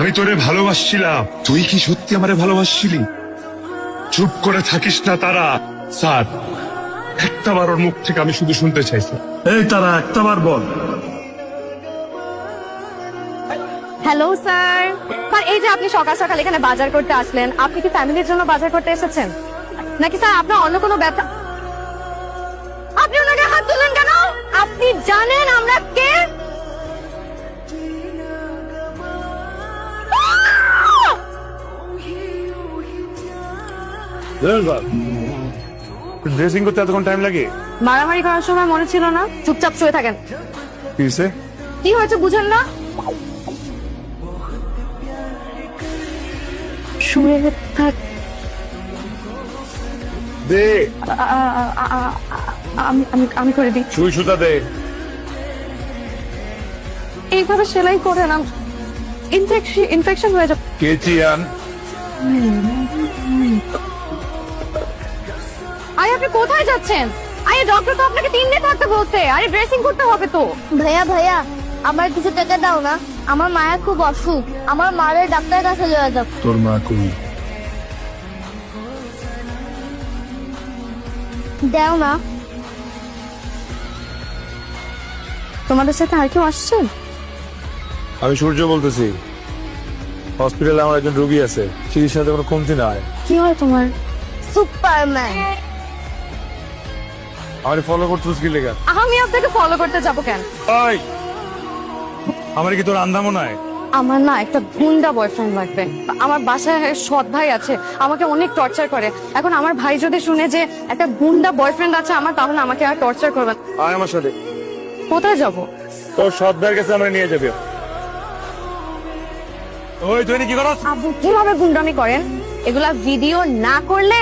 আমি তোরে ভালোবাসছিলাম, তুই কি সত্যি আমারে ভালোবাসছিলি? চুপ করে থাকিস না তারা। স্যার, একটা বার ওর মুখ থেকে আমি শুধু শুনতে চাই স্যার। এই তারা একটা বার বল। Hello sir. স্যার, এই যে আপনি সকাল সকাল এখানে বাজার করতে আসলেন, আপনি কি ফ্যামিলির জন্য বাজার করতে এসেছেন নাকি স্যার আপনার অন্য কোনো ব্যবসা? আপনি ওনাকে হাত তুললেন কেন? আপনি জানেন আমরা কে? ড্রেসিং করতে এতক্ষণ টাইম লাগে? মারামারি করার সময় মনে ছিল না? চুপচাপ শুয়ে থাকেন। কি হয়েছে? কি হয়েছে বুঝেন না? শুয়ে থাক। দে আমি করে দিই। সুই সুতা দে। এইভাবে সেলাই করে না, ইনফেকশন হয়ে যাবে। কেচি আন। আরে আপনি কোথায় যাচ্ছেন? আরে ডক্টর তো আপনাকে 3 দিন থাকতে বলছে। আরে ড্রেসিং করতে হবে তো। ভাইয়া ভাইয়া, আমার কিছু টাকা দাও না, আমার মায়ের খুব অসুখ, আমার মায়ের ডাক্তারের কাছে লয়ে যাও। তোর মা কই? দাও না। তোমাদের সাথে আর কেউ আসছে? আমি সূর্য বলতেছি। হসপিটালে আমার একজন রোগী আছে, চিকিৎসাতে কোনো কমতি নাই। কি হয় তোমার? সুপারম্যান। আমার ফলো করছিস কি লেগা? আমি আপনাকে ফলো করতে যাব কেন? ওই, আমার কি তোর আন্দামো নাই? আমার না একটা গুন্ডা বয়ফ্রেন্ড লাগবে। আমার বাসায় সৎ ভাই আছে, আমাকে অনেক টর্চার করে। এখন আমার ভাই যদি শুনে যে একটা গুন্ডা বয়ফ্রেন্ড আছে আমার, তাহলে আমাকে আর টর্চার করবে না। আয় আমার সাথে। কোথায় যাব? তোর সৎ ভাইয়ের কাছে আমরা নিয়ে যাবি। ওই তুই কি করছ? আপনি কিভাবে গুন্ডামি করেন? এগুলা ভিডিও না করলে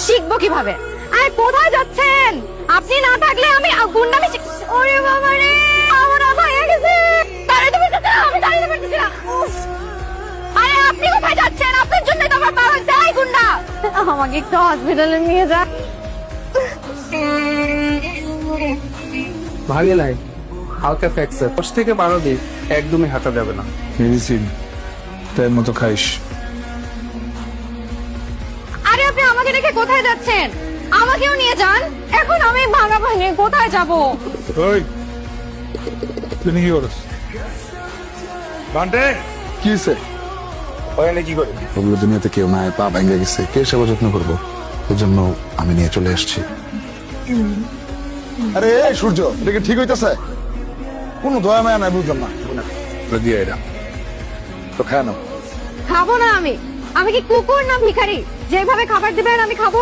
শিখবো কিভাবে? আরে কোথায় যাচ্ছেন? আপনি না থাকলে আমি গুন্ডামি ওরে বাবা রে, আমার ভাইয়া গেছে। দাঁড়াতে পারতেছি না, আমি দাঁড়াতে পারতেছি না। উফ! আরে আপনি কোথায় যাচ্ছেন? আপনার জন্য তো আমার পা যায় গুন্ডা। আমাকে একটু হসপিটালে নিয়ে যান। ভালো নাই, হালকা ফ্র্যাকচার, 10 থেকে 12 দিন একদমই হাঁটা যাবে না। মেডিসিন টাইম মতো খাইস। আরে আপনি আমাকে রেখে কোথায় যাচ্ছেন? আমাকেও নিয়ে যান। এখন আমি ভাঙা ভাঙে কোথায় যাব? ওই তুই কি করছ? বান্টে কি হয়েছে? ওখানে কি করে? ওগুলো দুনিয়াতে কেউ নাই, পা ভেঙে গেছে, কে সেবা যত্ন করবো? এর জন্য আমি নিয়ে চলে আসছি। আরে এই সূর্য, এটা কি ঠিক হইতেছে? কোনো দয়া মায়া নাই, বুঝলাম না। দিয়ে এটা তো খায় নাও। খাবো না আমি। আমি কি কুকুর না ভিখারি? যেভাবে খাবার দিবেন আমি খাবো।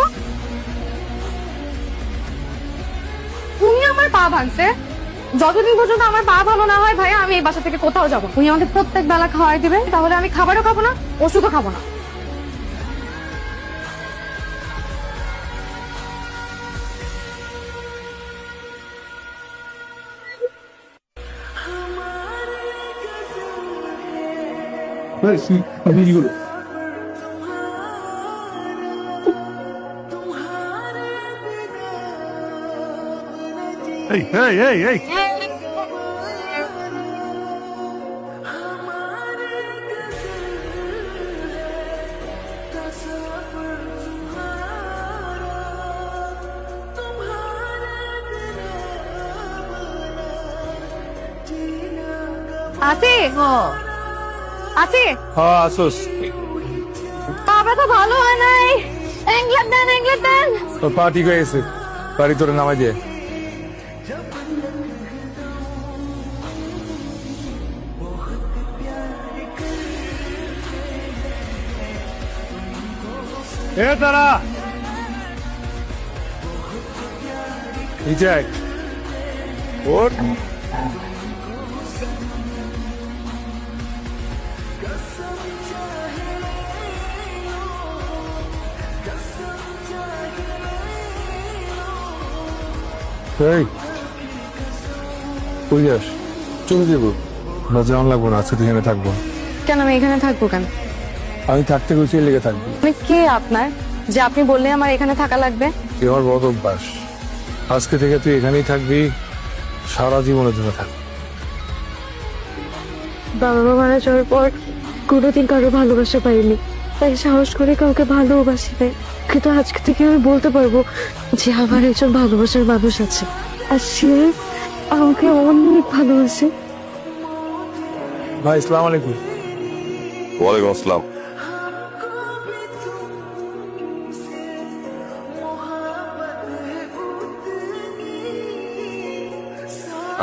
তুমি আমার পা ভাঙছে। যতদিন পর্যন্ত আমার পা ভালো না হয় ভাইয়া, আমি এই বাসা থেকে কোথাও যাবো। তুমি আমাকে প্রত্যেক বেলা খাওয়াই দিবে, তাহলে আমি খাবারও খাবো না, ওষুধও খাবো না। এই এই এই এই আসি আসি। হ্যাঁ আসোস। পাবে তো ভালো হয় নাই। ইংল্যান্ড দেন, ইংল্যান্ড দেন। তোর পা ঠিক হয়ে গেছে, বাড়ি তোরে নামাই দিয়ে। এ তারা নিচে আয়। ওঠ। এই কই যাস? চলে যাবো। না যাওয়ান লাগবো না, আজকে তুই এখানে থাকবো। কেন আমি এখানে থাকবো কেন? আমি থাকতে গেছি লেগে থাকবি। আমি কে আপনার যে আপনি বললে আমার এখানে থাকা লাগবে? তুই আমার বড় অভ্যাস। আজকে থেকে তুই এখানেই থাকবি, সারা জীবনের জন্য থাকবি। বাবা মারা যাওয়ার পর কোনোদিন কারো ভালোবাসা পাইনি, তাই সাহস করে কাউকে ভালোবাসি নাই। কিন্তু আজকে থেকে আমি বলতে পারবো যে আমার একজন ভালোবাসার মানুষ আছে, আর সে আমাকে অনেক ভালোবাসে। ভাই আসসালামু আলাইকুম। ওয়ালাইকুম আসসালাম।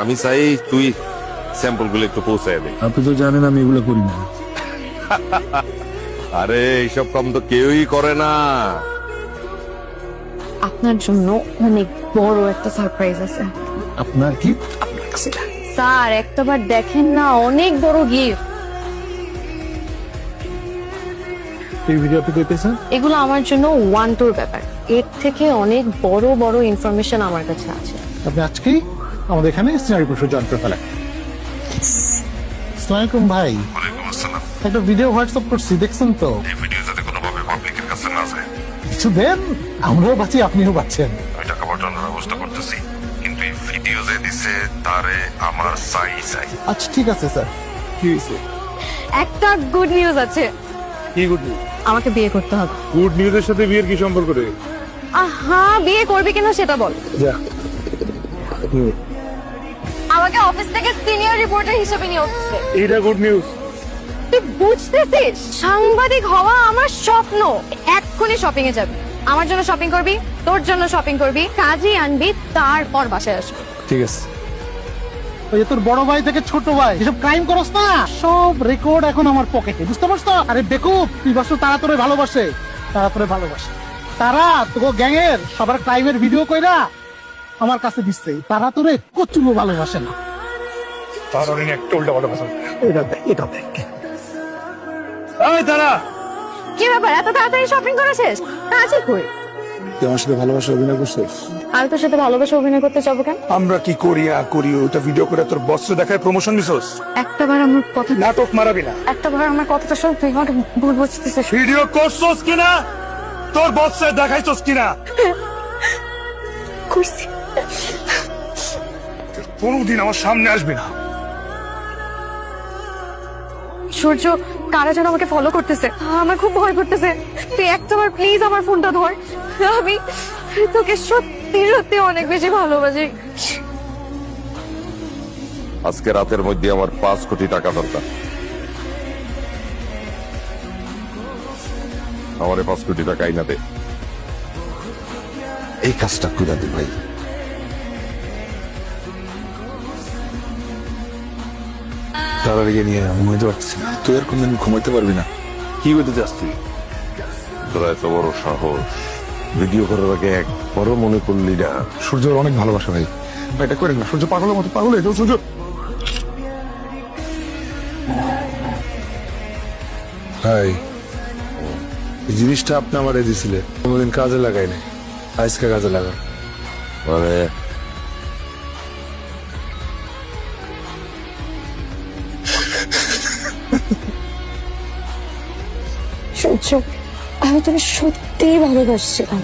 আমি চাই তুই স্যাম্পল গুলো একটু পৌঁছায় দে। আপনি তো জানেন আমি এগুলো করি না। আরে এইসব কাম তো কেউই করে না। আপনার জন্য অনেক বড় একটা সারপ্রাইজ আছে। আপনার কি? স্যার একটাবার দেখেন না, অনেক বড় গিফট। এই ভিডিও আপনি কইতেছেন? এগুলো আমার জন্য ওয়ান টুর ব্যাপার, এর থেকে অনেক বড় বড় ইনফরমেশন আমার কাছে আছে। আপনি আজকেই আমাদের এখানে সিনারি পশু জয়েন করে ফেলেন। আসসালামাইকুম ভাই। একটা ভিডিও হোয়াটসঅ্যাপ করছি, দেখছেন তো? ভিডিও যাতে কোনোভাবে পাবলিকের কাছে না যায়। কিছু দেন, আমরাও বাঁচি আপনিও বাঁচছেন। আমি টাকা পাঠানোর ব্যবস্থা করতেছি, কিন্তু এই ভিডিও যে দিছে তারে আমার চাই। আচ্ছা ঠিক আছে স্যার। কি হয়েছে? একটা গুড নিউজ আছে, কি গুড নিউজ? আমাকে বিয়ে করতে হবে। গুড নিউজের সাথে বিয়ের কি সম্পর্ক রে? আহা, বিয়ে করবি কিনা সেটা বল। যা। আমাকে অফিস থেকে সিনিয়র রিপোর্টার হিসেবে নিয়ে উঠছে। এইটা গুড নিউজ। তুই বুঝতেছিস, সাংবাদিক হওয়া আমার স্বপ্ন। এক্ষুনি শপিং এ যাবি, আমার জন্য শপিং করবি, তোর জন্য শপিং করবি, কাজই আনবি, তারপর বাসায় আসবি। ঠিক আছে। ওই যে তোর বড় ভাই থেকে ছোট ভাই এসব ক্রাইম করস না, সব রেকর্ড এখন আমার পকেটে, বুঝতে পারছো? আরে বেকুব, তুই বসো, তারা তোরে ভালোবাসে, তারা তোরে ভালোবাসে। তারা তোকে গ্যাং এর সবার ক্রাইমের ভিডিও কইরা আমার কাছে দিচ্ছে, তারা তোরে কচুও ভালোবাসে না। তার অনেক একটা উল্টা পাল্টা কথা। এটা দেখ, এটা দেখ। এই দাঁড়া। কি ব্যাপার, এত তাড়াতাড়ি শপিং করে শেষ? কাজই কই? তুই আমার সাথে ভালোবাসা অভিনয় করছিস? আমি তোর সাথে ভালোবাসা অভিনয় করতে যাবো কেন? আমরা কি করি না করি ওটা ভিডিও করে তোর বসরে দেখায় প্রমোশন দিছস। একটাবার আমার কথা, নাটক মারাবি না। একটাবার আমার কথাটা শোন, তুই আমাকে ভুল বুঝতেছিস। ভিডিও করছস কিনা, তোর বসরে দেখাইছস কিনা? করছি। কোনদিন আমার সামনে আসবি না। সূর্য, কারা যেন আমাকে ফলো করতেছে, আমার খুব ভয় করতেছে। তুই একটাবার প্লিজ আমার ফোনটা ধর, আমি তোকে সত্যি সত্যি অনেক বেশি ভালোবাসি। আজকে রাতের মধ্যে আমার 5 কোটি টাকা দরকার। আমারে 5 কোটি টাকা আইনা দে। এই কাজটা করে দে ভাই। তারা রেগে নিয়ে ঘুমাইতে পারছি না। তুই আর কোনদিন ঘুমাইতে পারবি না। কি করতে চাস তুই? তোরা এত বড় সাহস, ভিডিও করার আগে একবারও মনে করলি না? সূর্যর অনেক ভালোবাসা ভাই। ভাই এটা করেন না, সূর্য পাগলের মতো পাগল হয়ে যাও। সূর্য ভাই, এই জিনিসটা আপনি আমার দিয়েছিলেন, কোনোদিন কাজে লাগাই নাই, আজকে কাজে লাগা। মানে সূর্য, আমি তোকে সত্যিই ভালোবাসছিলাম।